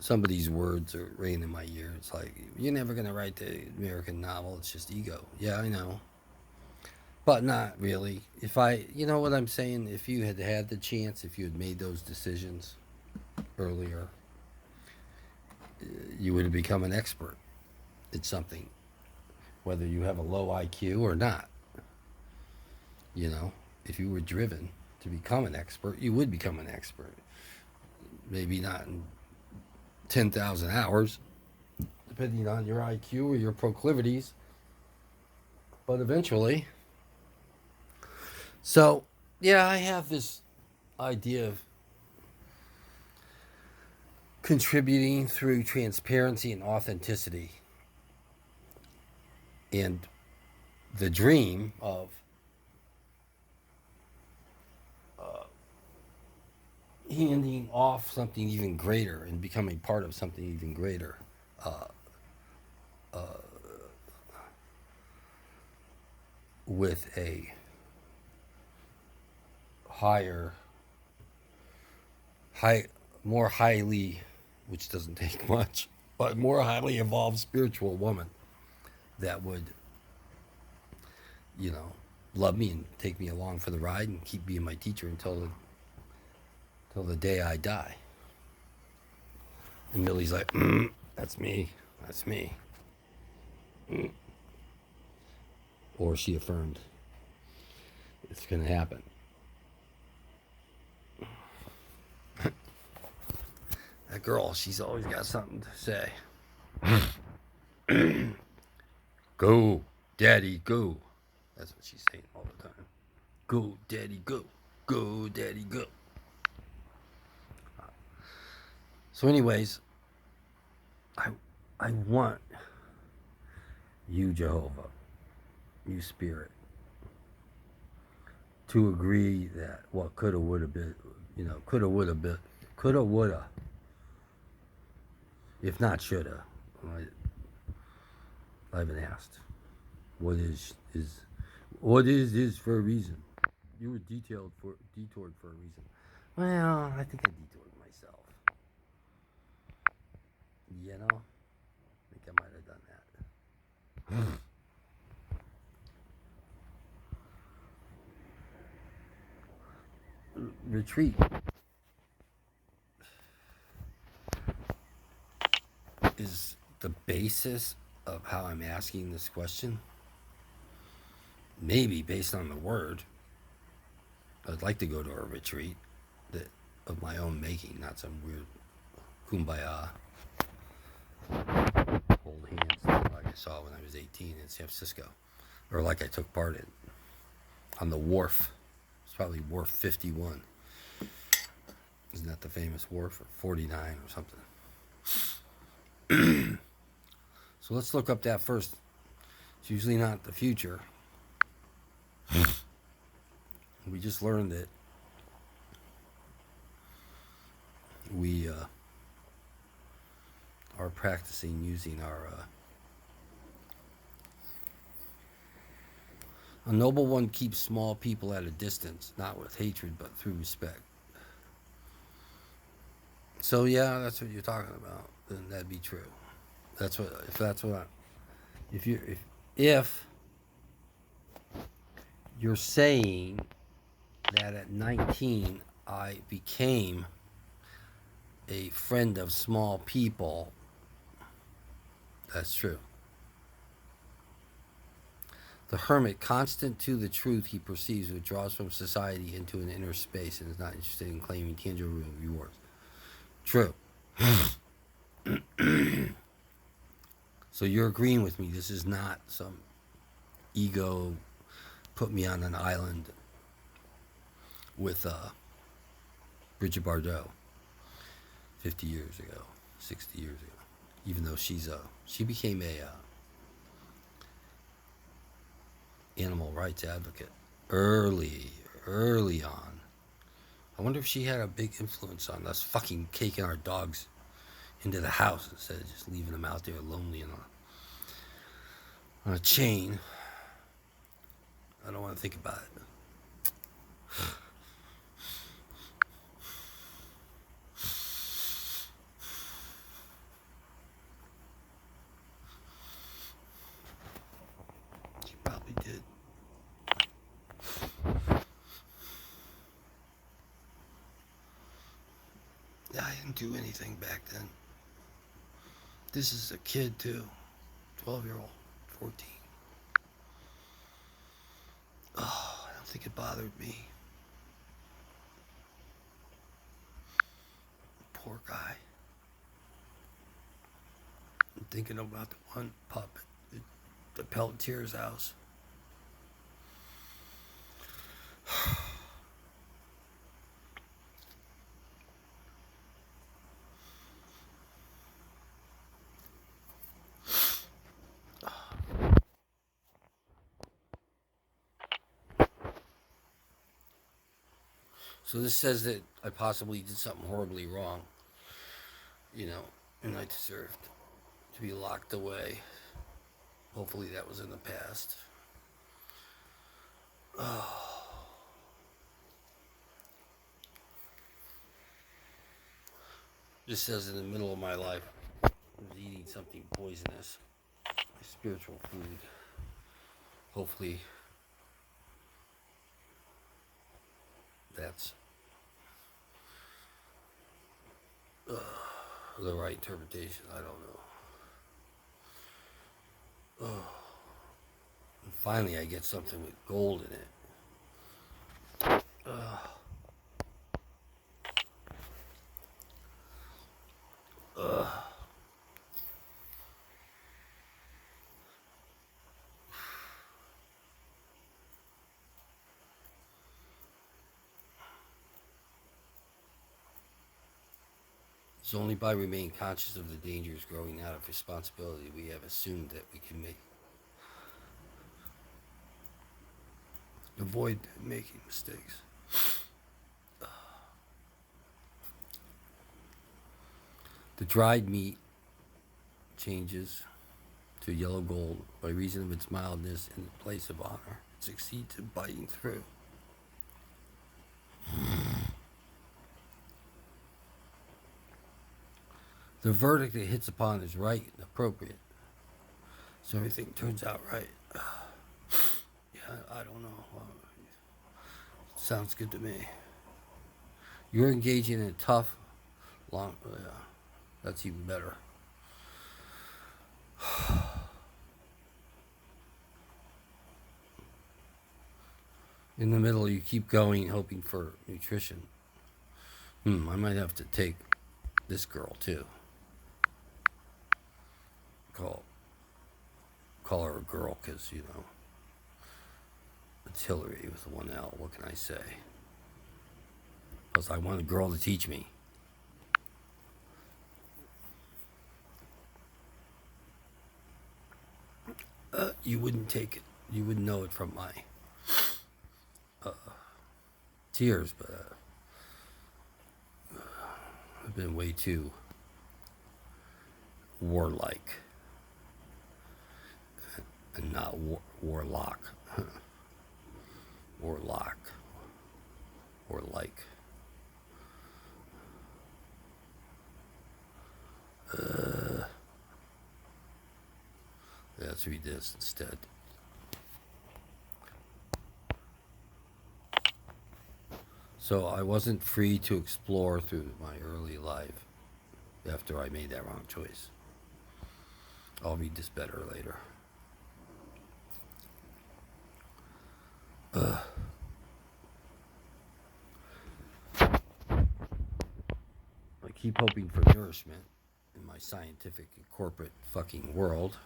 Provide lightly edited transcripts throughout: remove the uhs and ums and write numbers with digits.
some of these words are ringing in my ear. It's like, you're never going to write the American novel. It's just ego. Yeah, I know. But not really. If I, you know what I'm saying? If you had had the chance, if you had made those decisions earlier, you would have become an expert at something, whether you have a low IQ or not. You know, if you were driven to become an expert, you would become an expert. Maybe not in 10,000 hours, depending on your IQ or your proclivities, but eventually. So, yeah, I have this idea of contributing through transparency and authenticity, and the dream of handing off something even greater and becoming part of something even greater, with a higher, high, more highly, which doesn't take much, but more highly evolved spiritual woman that would, you know, love me and take me along for the ride and keep being my teacher until the day I die. And Millie's like, that's me, that's me. Or she affirmed it's going to happen. That girl, she's always got something to say. Go, daddy, go. That's what she's saying all the time. Go, daddy, go. Go, daddy, go. So, anyways, I, I want you, Jehovah, you spirit, to agree that what coulda, woulda been, coulda, woulda been, coulda, woulda, if not shoulda. I haven't asked. What what is for a reason? You were detoured for a reason. Well, I think I detoured myself. You know, I think I might have done that. Retreat is the basis of how I'm asking this question. Maybe based on the word, I'd like to go to a retreat that of my own making, not some weird kumbaya hold hands like I saw when I was 18 in San Francisco, or like I took part in on the wharf. It's probably Wharf 51. Isn't that the famous wharf, or 49 or something? So let's look up that first. It's usually not the future. We just learned that we are practicing using our a noble one keeps small people at a distance, not with hatred, but through respect. So yeah, that's what you're talking about. Then that'd be true. That's what if that's what I, if you're saying that at 19 I became a friend of small people, that's true. The hermit, constant to the truth he perceives, withdraws from society into an inner space and is not interested in claiming tangible rewards. True. So you're agreeing with me. This is not some ego put me on an island with Bridget Bardot 50 years ago, 60 years ago. Even though she became a animal rights advocate early on. I wonder if she had a big influence on us fucking caking our dogs into the house instead of just leaving them out there lonely and on a chain. I don't want to think about it. I didn't do anything back then. This is a kid too. 12-year-old, 14. Oh, I don't think it bothered me. Poor guy. I'm thinking about the one pup at the Pelletier's house. So this says that I possibly did something horribly wrong, and I deserved to be locked away. Hopefully that was in the past. Oh. This says in the middle of my life, I was eating something poisonous, my spiritual food. Hopefully that's the right interpretation. I don't know. Oh. And finally, I get something with gold in it. Ugh. Ugh. It's only by remaining conscious of the dangers growing out of responsibility we have assumed that we can avoid making mistakes. The dried meat changes to yellow gold by reason of its mildness in the place of honor. It succeeds in biting through. The verdict it hits upon is right and appropriate. So everything turns out right. Yeah, I don't know. Sounds good to me. You're engaging in a tough, long. Yeah, that's even better. In the middle, you keep going, hoping for nutrition. I might have to take this girl too. Call her a girl, because it's Hillary with the one L. What can I say? Plus, I want a girl to teach me. You wouldn't take it. You wouldn't know it from my tears, but I've been way too warlike and not warlock. Warlock. Or like. Let's read this instead. So I wasn't free to explore through my early life after I made that wrong choice. I'll read this better later. I keep hoping for nourishment in my scientific and corporate fucking world.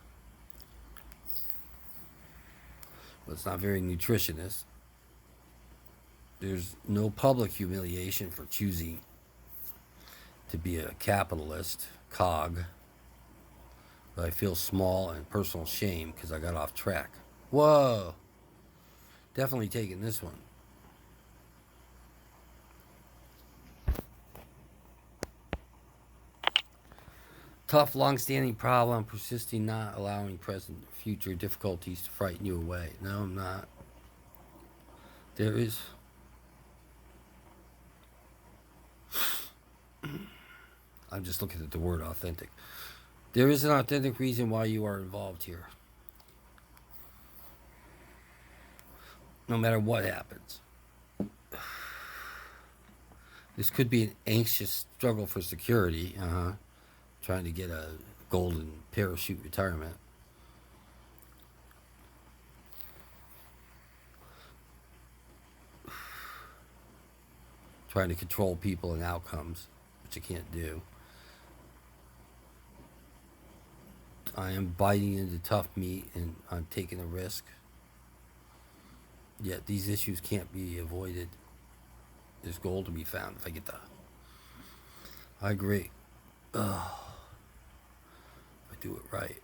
But it's not very nutritionist. There's no public humiliation for choosing to be a capitalist cog. But I feel small and personal shame because I got off track. Whoa! Definitely taking this one. Tough, long-standing problem, persisting, not allowing present future difficulties to frighten you away. No, I'm not. There is... I'm just looking at the word authentic. There is an authentic reason why you are involved here. No matter what happens. This could be an anxious struggle for security. Trying to get a golden parachute retirement. Trying to control people and outcomes, which you can't do. I am biting into tough meat and I'm taking a risk. Yet these issues can't be avoided. There's gold to be found if I get the. I agree. If I do it right.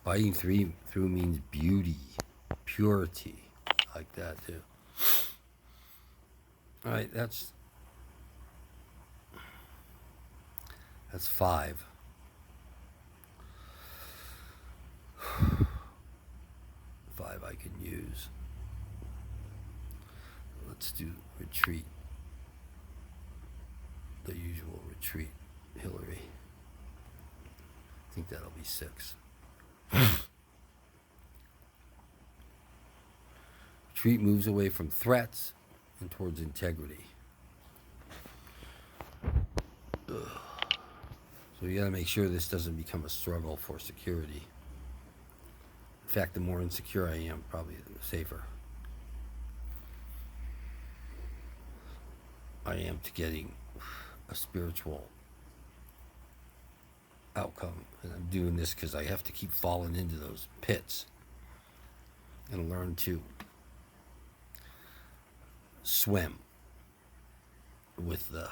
Biting through means beauty, purity, like that too. All right, that's 5. 5 I can use. Let's do retreat. The usual retreat, Hillary. I think that'll be 6. Retreat moves away from threats and towards integrity. So you gotta make sure this doesn't become a struggle for security. In fact, the more insecure I am, probably the safer I am to getting a spiritual outcome. And I'm doing this because I have to keep falling into those pits and learn to swim with the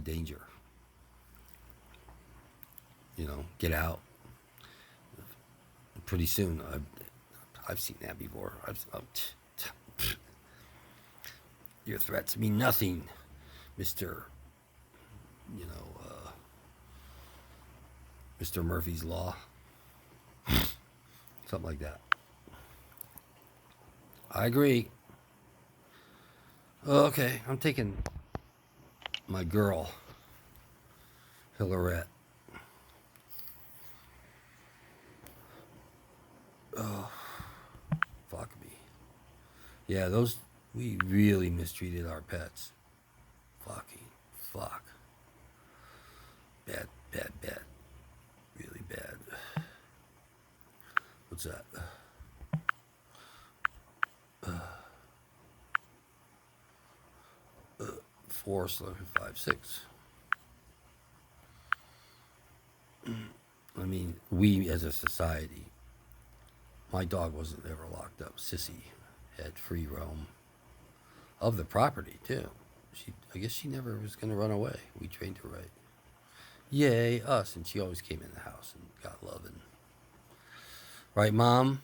danger. Get out. Pretty soon, I've seen that before. Your threats mean nothing, Mister. Mr. Murphy's Law. Something like that. I agree. Okay, I'm taking my girl, Hillarette. Oh, fuck me. Yeah, we really mistreated our pets. Fucking fuck. Bad. Really bad. What's that? 4, 5, 6. I mean, we as a society, my dog wasn't ever locked up. Sissy had free roam of the property too. I guess she never was going to run away. We trained her right. Yay, us. And she always came in the house and got loving. Right, Mom?